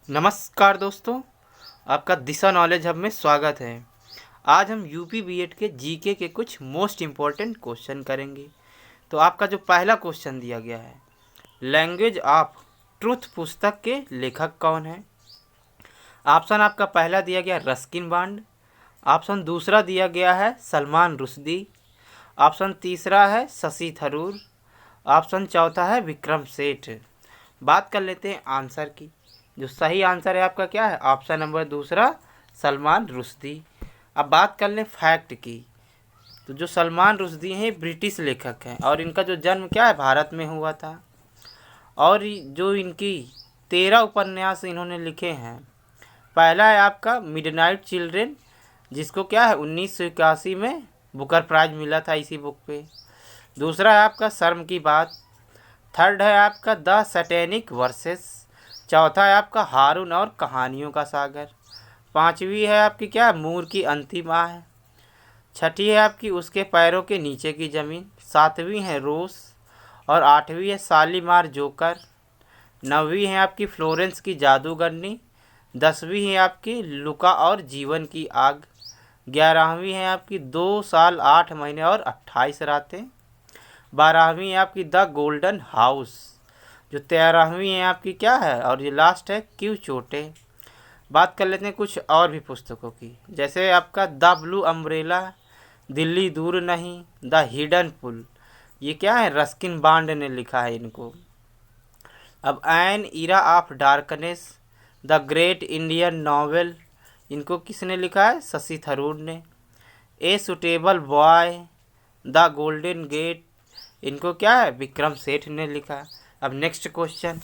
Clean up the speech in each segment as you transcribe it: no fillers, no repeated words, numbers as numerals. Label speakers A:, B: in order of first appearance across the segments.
A: नमस्कार दोस्तों, आपका दिशा नॉलेज हब में स्वागत है। आज हम यूपी बीएड के जीके के कुछ मोस्ट इम्पॉर्टेंट क्वेश्चन करेंगे। तो आपका जो पहला क्वेश्चन दिया गया है, लैंग्वेज ऑफ ट्रुथ पुस्तक के लेखक कौन है? ऑप्शन आपका पहला दिया गया रस्किन बॉन्ड, ऑप्शन दूसरा दिया गया है सलमान रुश्दी, ऑप्शन तीसरा है शशि थरूर, ऑप्शन चौथा है विक्रम सेठ। बात कर लेते हैं आंसर की। जो सही आंसर है आपका क्या है? ऑप्शन नंबर दूसरा सलमान रुश्दी। अब बात कर लें फैक्ट की। तो जो सलमान रुश्दी हैं ब्रिटिश लेखक हैं और इनका जो जन्म क्या है भारत में हुआ था। और जो इनकी 13 उपन्यास इन्होंने लिखे हैं, पहला है आपका मिडनाइट चिल्ड्रेन, जिसको क्या है 1981 में बुकर प्राइज मिला था इसी बुक पे। दूसरा है आपका शर्म की बात। थर्ड है आपका द सैटेनिक वर्सेस। चौथा है आपका हारून और कहानियों का सागर। पांचवी है आपकी क्या, मूर की अंतिम आह। छठी है आपकी उसके पैरों के नीचे की ज़मीन। सातवीं है रोस। और आठवीं है शालीमार जोकर। नौवीं है आपकी फ्लोरेंस की जादूगरनी। 10वीं है आपकी लुका और जीवन की आग। 11वीं है आपकी 2 साल 8 महीने और 28 रातें। 12वीं है आपकी द गोल्डन हाउस। जो 13वीं है आपकी क्या है, और ये लास्ट है क्यों चोटे। बात कर लेते हैं कुछ और भी पुस्तकों की, जैसे आपका द ब्लू अम्ब्रेला, दिल्ली दूर नहीं, द हिडन पुल। ये क्या है, रस्किन बॉन्ड ने लिखा है इनको। अब an era of darkness, the great Indian novel, इनको किसने लिखा है? शशि थरूर ने। A suitable boy, the golden gate, इनको क्या है? विक्रम सेठ ने लिखा। अब नेक्स्ट क्वेश्चन,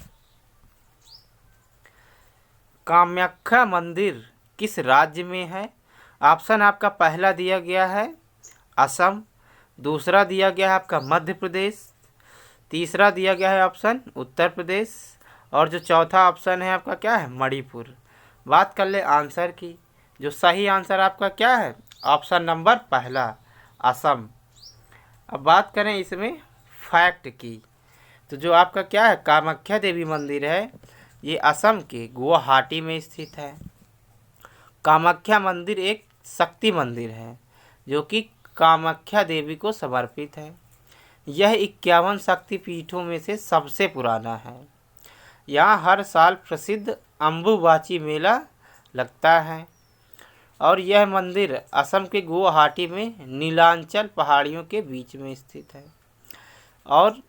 A: कामाख्या मंदिर किस राज्य में है? ऑप्शन आपका पहला दिया गया है असम, दूसरा दिया गया है आपका मध्य प्रदेश, तीसरा दिया गया है ऑप्शन उत्तर प्रदेश, और जो चौथा ऑप्शन है आपका क्या है? मणिपुर। बात कर ले आंसर की। जो सही आंसर आपका क्या है? ऑप्शन नंबर पहला असम। अब बात करें इसमें फैक्ट की। तो जो आपका क्या है कामाख्या देवी मंदिर है, ये असम के गुवाहाटी में स्थित है। कामाख्या मंदिर एक शक्ति मंदिर है जो कि कामाख्या देवी को समर्पित है। यह 51 शक्ति पीठों में से सबसे पुराना है। यहाँ हर साल प्रसिद्ध अम्बुबाची मेला लगता है। और यह मंदिर असम के गुवाहाटी में नीलांचल पहाड़ियों के बीच में स्थित है। और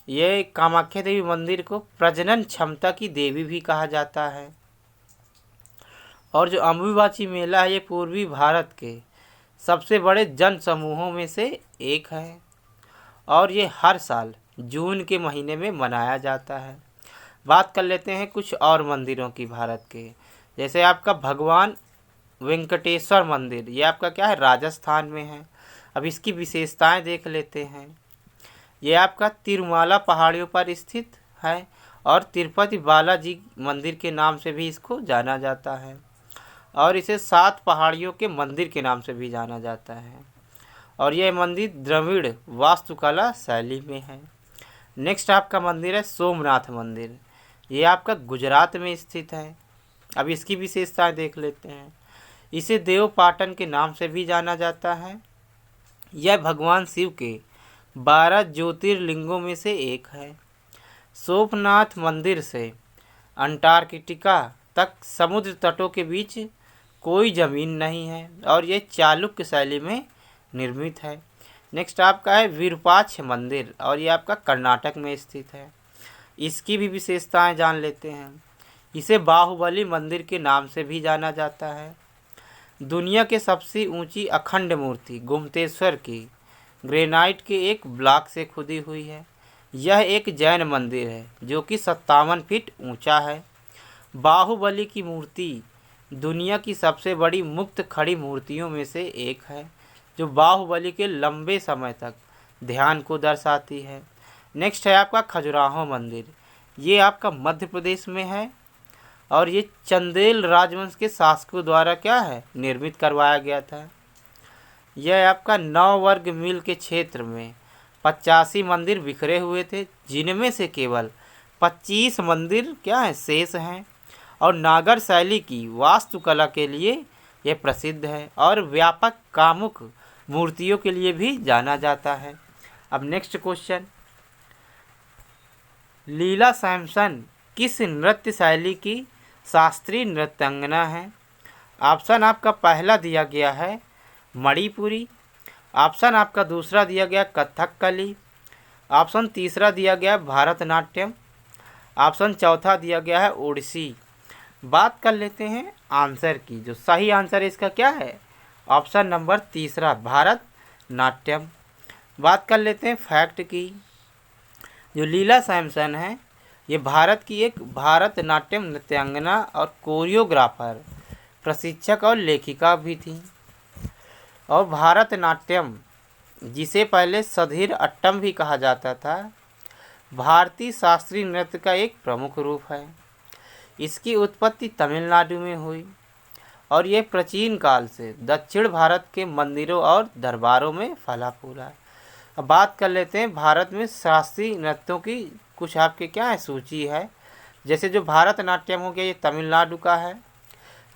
A: यह कामाख्या देवी मंदिर को प्रजनन क्षमता की देवी भी कहा जाता है। और जो अम्बुबाची मेला है, ये पूर्वी भारत के सबसे बड़े जन समूहों में से एक है। और ये हर साल जून के महीने में मनाया जाता है। बात कर लेते हैं कुछ और मंदिरों की भारत के, जैसे आपका भगवान वेंकटेश्वर मंदिर, ये आपका क्या है राजस्थान में है। अब इसकी विशेषताएं देख लेते हैं। ये आपका तिरुमाला पहाड़ियों पर स्थित है और तिरुपति बालाजी मंदिर के नाम से भी इसको जाना जाता है। और इसे 7 पहाड़ियों के मंदिर के नाम से भी जाना जाता है। और यह मंदिर द्रविड़ वास्तुकला शैली में है। नेक्स्ट आपका मंदिर है सोमनाथ मंदिर, ये आपका गुजरात में स्थित है। अब इसकी विशेषताएं देख लेते हैं। इसे देव पाटन के नाम से भी जाना जाता है। यह भगवान शिव के 12 ज्योतिर्लिंगों में से एक है। सोमनाथ मंदिर से अंटार्कटिका तक समुद्र तटों के बीच कोई ज़मीन नहीं है और ये चालुक्य शैली में निर्मित है। नेक्स्ट आपका है विरूपाक्ष मंदिर, और ये आपका कर्नाटक में स्थित है। इसकी भी विशेषताएं जान लेते हैं। इसे बाहुबली मंदिर के नाम से भी जाना जाता है। दुनिया के सबसे ऊंची अखंड मूर्ति गोमतेश्वर की ग्रेनाइट के एक ब्लॉक से खुदी हुई है। यह एक जैन मंदिर है जो कि 57 फीट ऊंचा है। बाहुबली की मूर्ति दुनिया की सबसे बड़ी मुक्त खड़ी मूर्तियों में से एक है, जो बाहुबली के लंबे समय तक ध्यान को दर्शाती है। नेक्स्ट है आपका खजुराहो मंदिर, ये आपका मध्य प्रदेश में है। और ये चंदेल राजवंश के शासकों द्वारा क्या है निर्मित करवाया गया था। यह आपका 9 वर्ग मील के क्षेत्र में 85 मंदिर बिखरे हुए थे, जिनमें से केवल 25 मंदिर क्या है शेष हैं। और नागर शैली की वास्तुकला के लिए यह प्रसिद्ध है और व्यापक कामुक मूर्तियों के लिए भी जाना जाता है। अब नेक्स्ट क्वेश्चन, लीला सैमसन किस नृत्य शैली की शास्त्रीय नृत्यांगना है? ऑप्शन आपका पहला दिया गया है मणिपुरी, ऑप्शन आपका दूसरा दिया गया कथकली, ऑप्शन तीसरा दिया गया भारतनाट्यम, ऑप्शन चौथा दिया गया है ओडिसी। बात कर लेते हैं आंसर की। जो सही आंसर है इसका क्या है? ऑप्शन नंबर तीसरा भारतनाट्यम। बात कर लेते हैं फैक्ट की। जो लीला सैमसन है ये भारत की एक भारतनाट्यम नृत्यांगना और कोरियोग्राफर, प्रशिक्षक और लेखिका भी थी। और भारतनाट्यम, जिसे पहले सधीर अट्टम भी कहा जाता था, भारतीय शास्त्रीय नृत्य का एक प्रमुख रूप है। इसकी उत्पत्ति तमिलनाडु में हुई और ये प्राचीन काल से दक्षिण भारत के मंदिरों और दरबारों में फला फूला है। अब बात कर लेते हैं भारत में शास्त्रीय नृत्यों की कुछ आपके क्या है सूची है। जैसे जो भारतनाट्यम हो गया ये तमिलनाडु का है,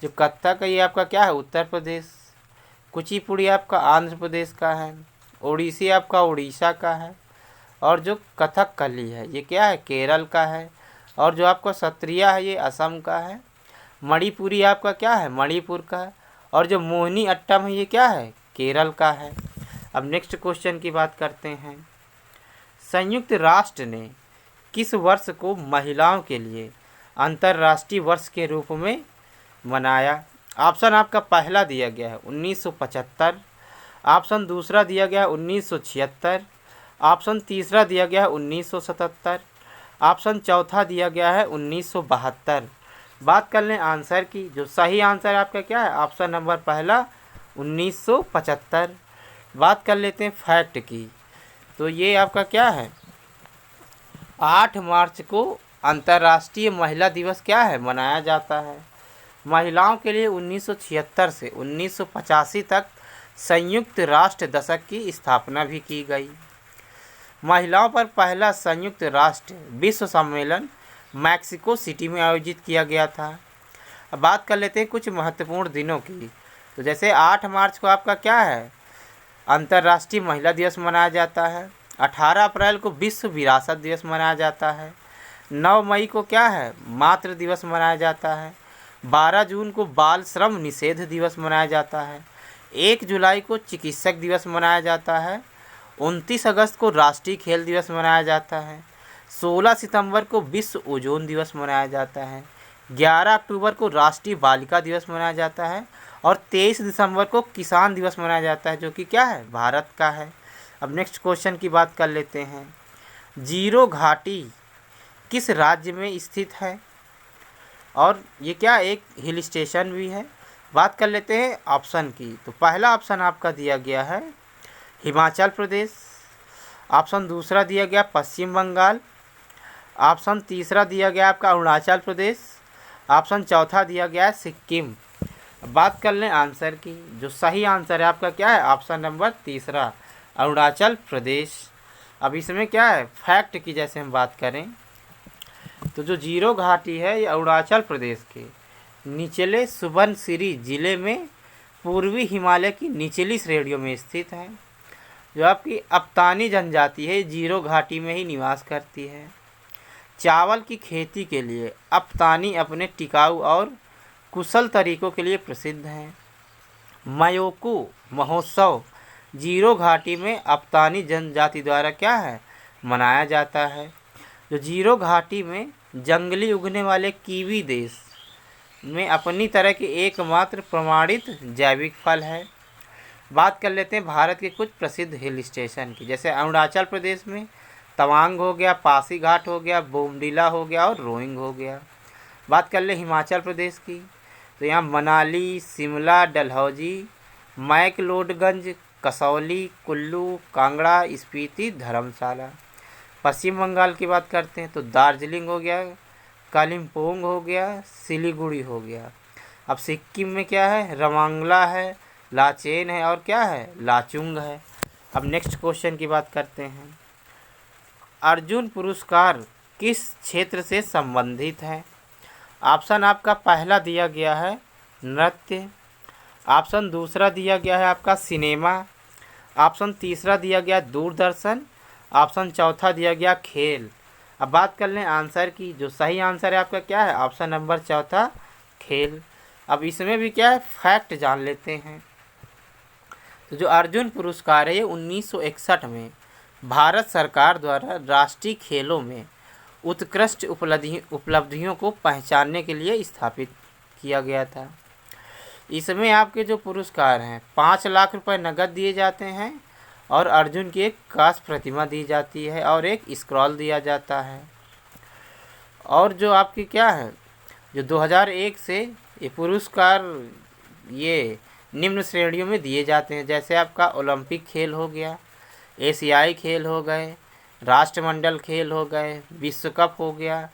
A: जो कथक है ये आपका क्या है उत्तर प्रदेश, कुचिपुड़ी आपका आंध्र प्रदेश का है, ओडिसी आपका उड़ीसा का है, और जो कथकली है ये क्या है केरल का है, और जो आपका सत्रिया है ये असम का है, मणिपुरी आपका क्या है मणिपुर का है, और जो मोहिनी अट्टम है ये क्या है केरल का है। अब नेक्स्ट क्वेश्चन की बात करते हैं। संयुक्त राष्ट्र ने किस वर्ष को महिलाओं के लिए अंतर्राष्ट्रीय वर्ष के रूप में मनाया? ऑप्शन आपका पहला दिया गया है 1975, ऑप्शन दूसरा दिया गया है 1976, ऑप्शन तीसरा दिया गया है 1977, ऑप्शन चौथा दिया गया है 1972। बात कर लें आंसर की। जो सही आंसर आपका क्या है? ऑप्शन नंबर पहला 1975। बात कर लेते हैं फैक्ट की। तो ये आपका क्या है 8 मार्च को अंतर्राष्ट्रीय महिला दिवस क्या है मनाया जाता है। महिलाओं के लिए 1976 से 1985 तक संयुक्त राष्ट्र दशक की स्थापना भी की गई। महिलाओं पर पहला संयुक्त राष्ट्र विश्व सम्मेलन मैक्सिको सिटी में आयोजित किया गया था। अब बात कर लेते हैं कुछ महत्वपूर्ण दिनों की। तो जैसे 8 मार्च को आपका क्या है अंतर्राष्ट्रीय महिला दिवस मनाया जाता है। 18 अप्रैल को विश्व विरासत दिवस मनाया जाता है। 9 मई को क्या है मातृ दिवस मनाया जाता है। 12 जून को बाल श्रम निषेध दिवस मनाया जाता है। 1 जुलाई को चिकित्सक दिवस मनाया जाता है। 29 अगस्त को राष्ट्रीय खेल दिवस मनाया जाता है। 16 सितंबर को विश्व ओजोन दिवस मनाया जाता है। 11 अक्टूबर को राष्ट्रीय बालिका दिवस मनाया जाता है और 23 दिसंबर को किसान दिवस मनाया जाता है, जो कि क्या है भारत का है। अब नेक्स्ट क्वेश्चन की बात कर लेते हैं। जीरो घाटी किस राज्य में स्थित है? और ये क्या एक हिल स्टेशन भी है। बात कर लेते हैं ऑप्शन की। तो पहला ऑप्शन आपका दिया गया है हिमाचल प्रदेश, ऑप्शन दूसरा दिया गया पश्चिम बंगाल, ऑप्शन तीसरा दिया गया आपका अरुणाचल प्रदेश, ऑप्शन चौथा दिया गया है सिक्किम। बात कर लें आंसर की। जो सही आंसर है आपका क्या है ऑप्शन नंबर तीसरा अरुणाचल प्रदेश। अब इसमें क्या है फैक्ट की जैसे हम बात करें तो जो जीरो घाटी है ये अरुणाचल प्रदेश के निचले सुबनसिरी जिले में पूर्वी हिमालय की निचली श्रेणियों में स्थित है। जो आपकी अप्तानी जनजाति है जीरो घाटी में ही निवास करती है। चावल की खेती के लिए अप्तानी अपने टिकाऊ और कुशल तरीकों के लिए प्रसिद्ध हैं। मयोकू महोत्सव जीरो घाटी में अप्तानी जनजाति द्वारा क्या है मनाया जाता है। जो जीरो घाटी में जंगली उगने वाले कीवी देश में अपनी तरह के एकमात्र प्रमाणित जैविक फल है। बात कर लेते हैं भारत के कुछ प्रसिद्ध हिल स्टेशन की। जैसे अरुणाचल प्रदेश में तवांग हो गया, पासीघाट हो गया, बोमडिला हो गया और रोइंग हो गया। बात कर ले हिमाचल प्रदेश की तो यहाँ मनाली, शिमला, डलहौजी, मैक्लोडगंज, कसौली, कुल्लू, कांगड़ा, स्पीति, धर्मशाला। पश्चिम बंगाल की बात करते हैं तो दार्जिलिंग हो गया, कालिम्पोंग हो गया, सिलीगुड़ी हो गया। अब सिक्किम में क्या है रवांगला है, लाचेन है और क्या है लाचुंग है। अब नेक्स्ट क्वेश्चन की बात करते हैं। अर्जुन पुरस्कार किस क्षेत्र से संबंधित है? ऑप्शन आपका पहला दिया गया है नृत्य, ऑप्शन दूसरा दिया गया है आपका सिनेमा, ऑप्शन तीसरा दिया गया दूरदर्शन, ऑप्शन चौथा दिया गया खेल। अब बात कर लें आंसर की। जो सही आंसर है आपका क्या है? ऑप्शन नंबर चौथा खेल। अब इसमें भी क्या है, फैक्ट जान लेते हैं। तो जो अर्जुन पुरस्कार है ये 1961 में भारत सरकार द्वारा राष्ट्रीय खेलों में उत्कृष्ट उपलब्धियों को पहचानने के लिए स्थापित किया गया था। इसमें आपके जो पुरस्कार हैं 5 लाख रुपए नकद दिए जाते हैं और अर्जुन की एक कांस्य प्रतिमा दी जाती है और एक स्क्रॉल दिया जाता है। और जो आपकी क्या है, जो 2001 से ये पुरस्कार ये निम्न श्रेणियों में दिए जाते हैं, जैसे आपका ओलंपिक खेल हो गया, एशियाई खेल हो गए, राष्ट्रमंडल खेल हो गए, विश्व कप हो गया,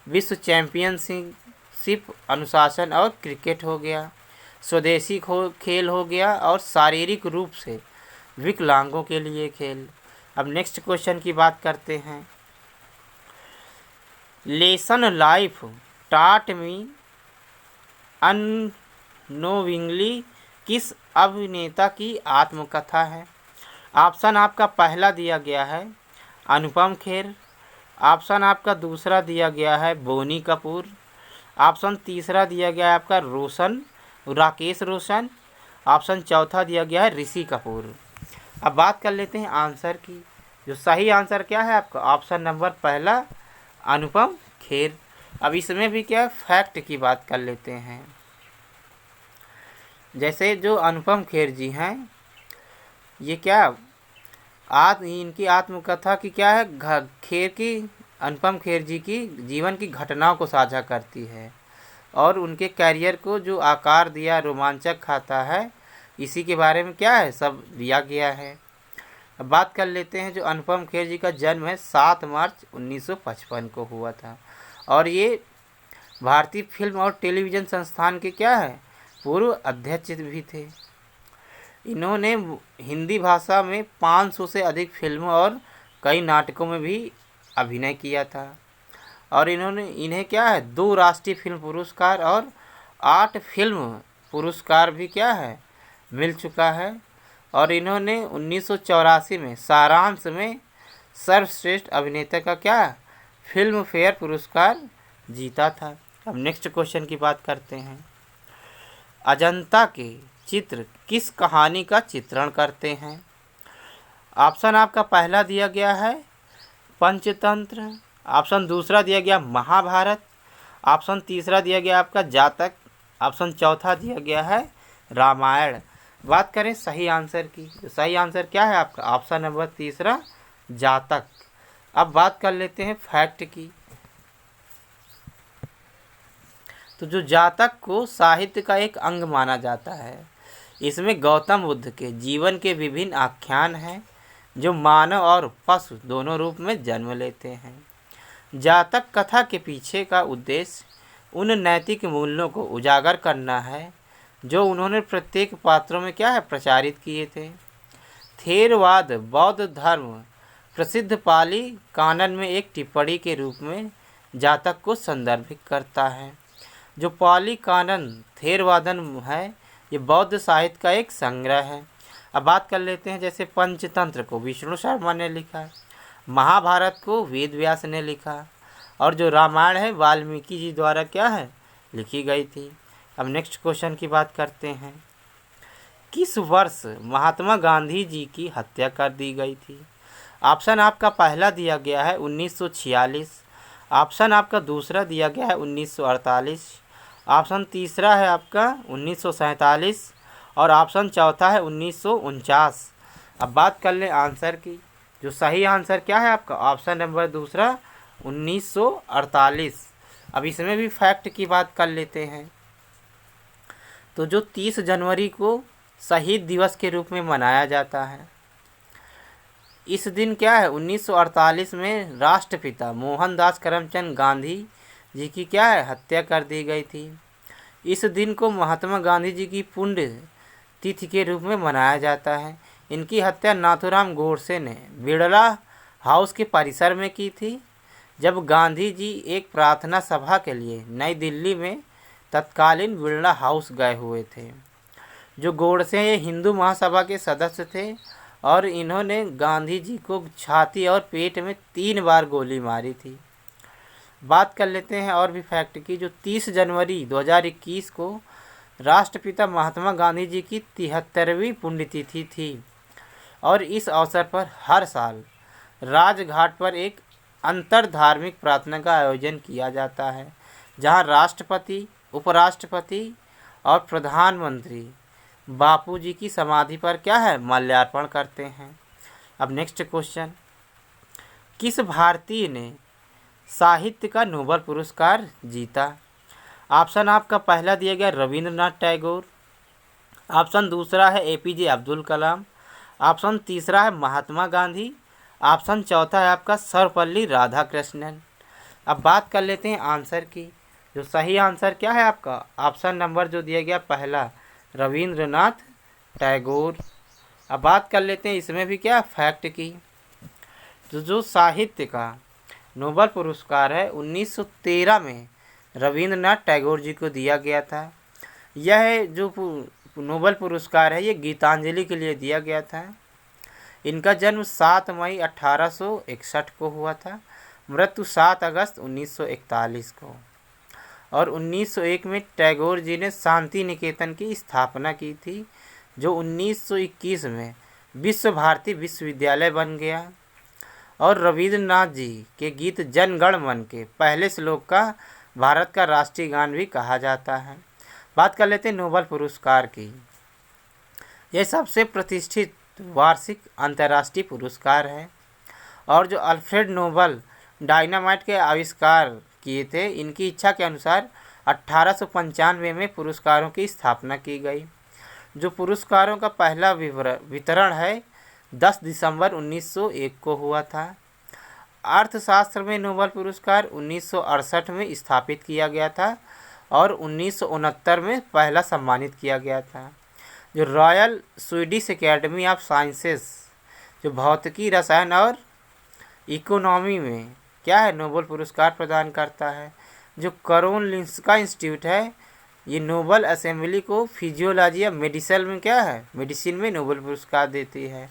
A: विश्व चैंपियनशिप अनुशासन और क्रिकेट हो गया, स्वदेशी खेल हो गया और शारीरिक रूप से विकलांगों के लिए खेल। अब नेक्स्ट क्वेश्चन की बात करते हैं। लेसन लाइफ टाट मी अननोविंगली किस अभिनेता की आत्मकथा है? ऑप्शन आपका पहला दिया गया है अनुपम खेर, ऑप्शन आपका दूसरा दिया गया है बोनी कपूर, ऑप्शन तीसरा दिया गया है आपका राकेश रोशन, ऑप्शन चौथा दिया गया है ऋषि कपूर। अब बात कर लेते हैं आंसर की। जो सही आंसर क्या है आपका? ऑप्शन नंबर पहला अनुपम खेर। अब इसमें भी क्या फैक्ट की बात कर लेते हैं। जैसे जो अनुपम खेर जी हैं, ये क्या इनकी आत्मकथा की क्या है, अनुपम खेर जी की जीवन की घटनाओं को साझा करती है और उनके कैरियर को जो आकार दिया, रोमांचक खाता है, इसी के बारे में क्या है सब दिया गया है। अब बात कर लेते हैं। जो अनुपम खेर जी का जन्म है 7 मार्च 1955 को हुआ था और ये भारतीय फिल्म और टेलीविज़न संस्थान के क्या है पूर्व अध्यक्ष भी थे। इन्होंने हिंदी भाषा में 500 से अधिक फिल्मों और कई नाटकों में भी अभिनय किया था और इन्हें क्या है 2 राष्ट्रीय फिल्म पुरस्कार और 8 फिल्म पुरस्कार भी क्या है मिल चुका है। और इन्होंने 1984 में सारांश में सर्वश्रेष्ठ अभिनेता का क्या फिल्म फेयर पुरस्कार जीता था। अब नेक्स्ट क्वेश्चन की बात करते हैं। अजंता के चित्र किस कहानी का चित्रण करते हैं? ऑप्शन आपका पहला दिया गया है पंचतंत्र, ऑप्शन दूसरा दिया गया महाभारत, ऑप्शन तीसरा दिया गया आपका जातक, ऑप्शन चौथा दिया गया है रामायण। बात करें सही आंसर की। तो सही आंसर क्या है आपका? ऑप्शन नंबर तीसरा जातक। अब बात कर लेते हैं फैक्ट की। तो जो जातक को साहित्य का एक अंग माना जाता है, इसमें गौतम बुद्ध के जीवन के विभिन्न आख्यान हैं जो मानव और पशु दोनों रूप में जन्म लेते हैं। जातक कथा के पीछे का उद्देश्य उन नैतिक मूल्यों को उजागर करना है जो उन्होंने प्रत्येक पात्रों में क्या है प्रचारित किए थे। थेरवाद बौद्ध धर्म प्रसिद्ध पाली कानन में एक टिप्पणी के रूप में जातक को संदर्भित करता है। जो पाली कानन थेरवादन है ये बौद्ध साहित्य का एक संग्रह है। अब बात कर लेते हैं। जैसे पंचतंत्र को विष्णु शर्मा ने लिखा, महाभारत को वेद व्यास ने लिखा और जो रामायण है वाल्मीकि जी द्वारा क्या है लिखी गई थी। अब नेक्स्ट क्वेश्चन की बात करते हैं। किस वर्ष महात्मा गांधी जी की हत्या कर दी गई थी? ऑप्शन आपका पहला दिया गया है 1946, ऑप्शन आपका दूसरा दिया गया है 1948, ऑप्शन तीसरा है आपका 1947 और ऑप्शन चौथा है 1949। अब बात कर लें आंसर की। जो सही आंसर क्या है आपका? ऑप्शन नंबर दूसरा 1948। अब इसमें भी फैक्ट की बात कर लेते हैं। तो जो 30 जनवरी को शहीद दिवस के रूप में मनाया जाता है, इस दिन क्या है 1948 में राष्ट्रपिता मोहनदास करमचंद गांधी जी की क्या है हत्या कर दी गई थी। इस दिन को महात्मा गांधी जी की पुण्य तिथि के रूप में मनाया जाता है। इनकी हत्या नाथूराम गोडसे ने बिड़ला हाउस के परिसर में की थी, जब गांधी जी एक प्रार्थना सभा के लिए नई दिल्ली में तत्कालीन बिरला हाउस गए हुए थे। जो गोडसे ये हिंदू महासभा के सदस्य थे और इन्होंने गांधी जी को छाती और पेट में 3 बार गोली मारी थी। बात कर लेते हैं और भी फैक्ट की। जो 30 जनवरी 2021 को राष्ट्रपिता महात्मा गांधी जी की 73वीं पुण्यतिथि थी और इस अवसर पर हर साल राजघाट पर एक अंतर धार्मिक प्रार्थना का आयोजन किया जाता है, जहां राष्ट्रपति, उपराष्ट्रपति और प्रधानमंत्री बापूजी की समाधि पर क्या है, माल्यार्पण करते हैं। अब नेक्स्ट क्वेश्चन, किस भारतीय ने साहित्य का नोबेल पुरस्कार जीता? ऑप्शन आपका पहला दिया गया रविंद्रनाथ टैगोर, ऑप्शन दूसरा है एपीजे अब्दुल कलाम, ऑप्शन तीसरा है महात्मा गांधी, ऑप्शन चौथा है आपका सर्वपल्ली राधाकृष्णन। अब बात कर लेते हैं आंसर की। जो सही आंसर क्या है आपका, ऑप्शन नंबर जो दिया गया पहला रविंद्रनाथ टैगोर। अब बात कर लेते हैं इसमें भी क्या फैक्ट की। जो साहित्य का नोबेल पुरस्कार है 1913 में रविंद्रनाथ टैगोर जी को दिया गया था। यह जो नोबेल पुरस्कार है ये गीतांजलि के लिए दिया गया था। इनका जन्म 7 मई 1861 को हुआ था, मृत्यु 7 अगस्त 1941 को। और 1901 में टैगोर जी ने शांति निकेतन की स्थापना की थी, जो 1921 में विश्व भारती विश्वविद्यालय बन गया। और रविंद्रनाथ जी के गीत जन गण मन के पहले श्लोक का भारत का राष्ट्रीय गान भी कहा जाता है। बात कर लेते हैं नोबेल पुरस्कार की। यह सबसे प्रतिष्ठित वार्षिक अंतर्राष्ट्रीय पुरस्कार है और जो अल्फ्रेड नोबेल डायनामाइट के आविष्कार किए थे, इनकी इच्छा के अनुसार 1895 में पुरस्कारों की स्थापना की गई। जो पुरस्कारों का पहला वितरण है 10 दिसंबर 1901 को हुआ था। अर्थशास्त्र में नोबेल पुरस्कार 1968 में स्थापित किया गया था और 1969 में पहला सम्मानित किया गया था। जो royal Swedish academy of sciences जो भौतिकी, रसायन और इकोनॉमी में क्या है नोबेल पुरस्कार प्रदान करता है। जो करोलिंस्का इंस्टीट्यूट है ये नोबेल असेंबली को फिजियोलॉजी या मेडिसिन में क्या है, मेडिसिन में नोबेल पुरस्कार देती है।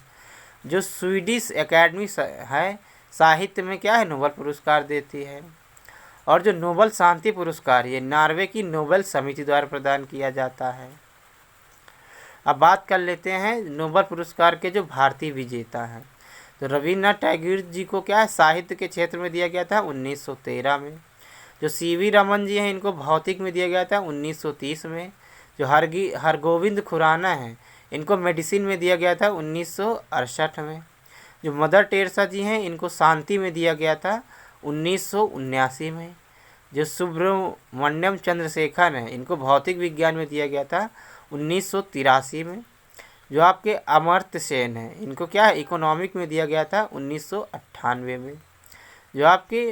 A: जो स्वीडिश एकेडमी है साहित्य में क्या है नोबेल पुरस्कार देती है। और जो नोबेल शांति पुरस्कार ये नॉर्वे की नोबेल समिति द्वारा प्रदान किया जाता है। अब बात कर लेते हैं नोबेल पुरस्कार के जो भारतीय विजेता हैं। तो रविंद्रनाथ टैगोर जी को क्या है साहित्य के क्षेत्र में दिया गया था 1913 में। जो सीवी रमन जी हैं इनको भौतिक में दिया गया था 1930 में। जो हरगोविंद खुराना हैं इनको मेडिसिन में दिया गया था 1968 में। जो मदर टेरेसा जी हैं इनको शांति में दिया गया था 1979 में। जो सुब्रमण्यम चंद्रशेखर हैं इनको भौतिक विज्ञान में दिया गया था 1983 में। जो आपके अमर्त्य सेन हैं इनको क्या है इकोनॉमिक में दिया गया था 1998 में। जो आपके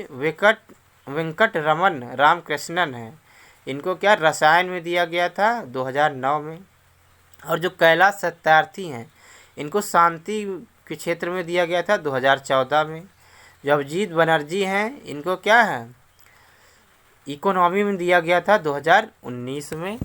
A: वेंकट रमन रामकृष्णन हैं इनको क्या रसायन में दिया गया था 2009 में। और जो कैलाश सत्यार्थी हैं इनको शांति के क्षेत्र में दिया गया था 2014 में। जो अभिजीत बनर्जी हैं इनको क्या है इकोनॉमी में दिया गया था 2019 में।